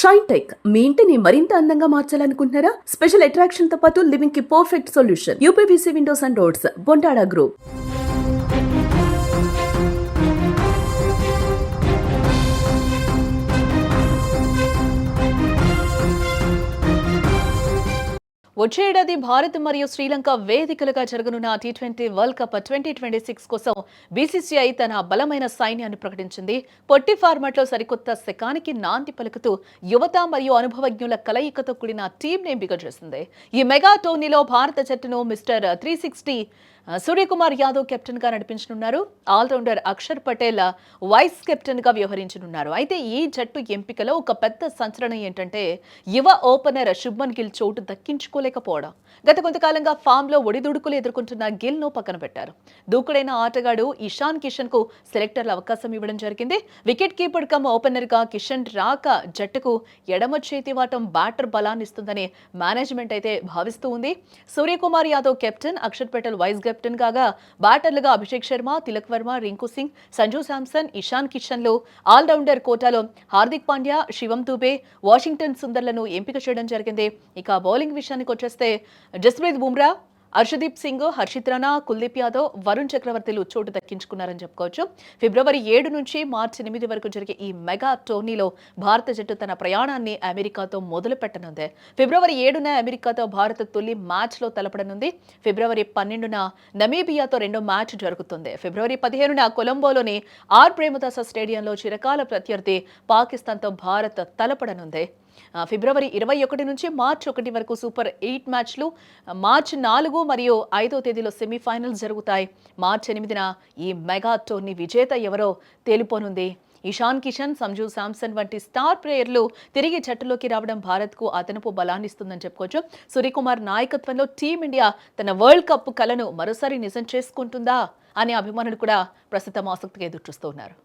Shine tech మీ ఇంటిని మరింత అందంగా మార్చాలనుకుంటున్నారా? స్పెషల్ అట్రాక్షన్ తో పాటు లివింగ్ కి perfect solution. UPVC windows and doors, Bontada group. వచ్చే ఏడాది భారత్ మరియు శ్రీలంక వేదికలుగా జరగనున్న టీ20 వరల్డ్ కప్ 2026 కోసం బీసీసీఐ తన బలమైన సైన్యాన్ని ప్రకటించింది. పొట్టి ఫార్మాట్లో సరికొత్త శకానికి నాంది పలుకుతూ యువత మరియు అనుభవజ్ఞుల కలయికతో కూడిన టీంని ఎంపిక చేసింది. ఈ మెగా టోర్నీలో భారత జట్టును మిస్టర్ 360 సూర్యకుమార్ యాదవ్ కెప్టెన్ గా నడిపించనున్నారు. All-rounder Axar Patel vice captain గా వ్యవహరించనున్నారు. అయితే ఈ జట్టు ఎంపికలో ఒక పెద్ద సంచలనం ఏంటంటే యువ ఓపెనర్ శుభ్మన్ గిల్ చోటు దక్కించుకోలేకపోవడం. గత కొంతకాలంగా ఫామ్ లో ఒడిదుడుకులు ఎదుర్కొంటున్న గిల్ ను పక్కన పెట్టారు. దూకుడైన ఆటగాడు ఇషాన్ కిషన్ కు సెలెక్టర్ల అవకాశం ఇవ్వడం జరిగింది. వికెట్ కీపర్ కమ్ ఓపెనర్ గా కిషన్ రాక జట్టుకు ఎడమ చేతి వాటం బ్యాటర్ బలాన్ని ఇస్తుందని మేనేజ్మెంట్ అయితే భావిస్తూ ఉంది. Suryakumar Yadav captain, Axar Patel vice captain కాగా బ్యాటర్లుగా అభిషేక్ శర్మ, తిలక్ వర్మ, రింకు సింగ్, సంజు శాంసన్, ఇషాన్ కిషన్లు, ఆల్రౌండర్ కోటాలో హార్దిక్ పాండ్యా, శివం దూబే, వాషింగ్టన్ సుందర్లను ఎంపిక చేయడం జరిగింది. ఇక బౌలింగ్ విషయానికి వచ్చేస్తే జస్ప్రీత్ బుమ్రా, హర్షదీప్ సింగ్, హర్షిత్ రాణా, కుల్దీప్ యాదవ్, వరుణ్ చక్రవర్తిలు చోటు దక్కించుకున్నారని చెప్పుకోవచ్చు. ఫిబ్రవరి 7 నుంచి మార్చి 8 వరకు జరిగే ఈ మెగా టోర్నీలో భారత జట్టు తన ప్రయాణాన్ని అమెరికాతో మొదలు పెట్టనుంది. ఫిబ్రవరి 7న అమెరికాతో భారత తొలి మ్యాచ్లో తలపడనుంది. ఫిబ్రవరి 12న నమీబియాతో రెండో మ్యాచ్ జరుగుతుంది. ఫిబ్రవరి 15న కొలంబోలోని ఆర్ ప్రేమదాస స్టేడియంలో చిరకాల ప్రత్యర్థి పాకిస్తాన్తో భారత్ తలపడనుంది. ఫిబ్రవరి 21 నుంచి మార్చి 1 వరకు సూపర్ 8 మ్యాచ్లు, మార్చి 4 మరియు 5వ తేదీలో సెమీఫైనల్స్ జరుగుతాయి. మార్చి 8న ఈ మెగా టోర్నీ విజేత ఎవరో తేలిపోనుంది. ఇషాన్ కిషన్, సంజు శాంసన్ వంటి స్టార్ ప్లేయర్లు తిరిగి జట్టులోకి రావడం భారత్కు అదనపు బలాన్ని ఇస్తుందని చెప్పుకోవచ్చు. సూర్యకుమార్ నాయకత్వంలో టీమిండియా తన వరల్డ్ కప్ కలను మరోసారి నిజం చేసుకుంటుందా అనే అభిమానులు కూడా ప్రస్తుతం ఆసక్తిగా ఎదురుచూస్తున్నారు.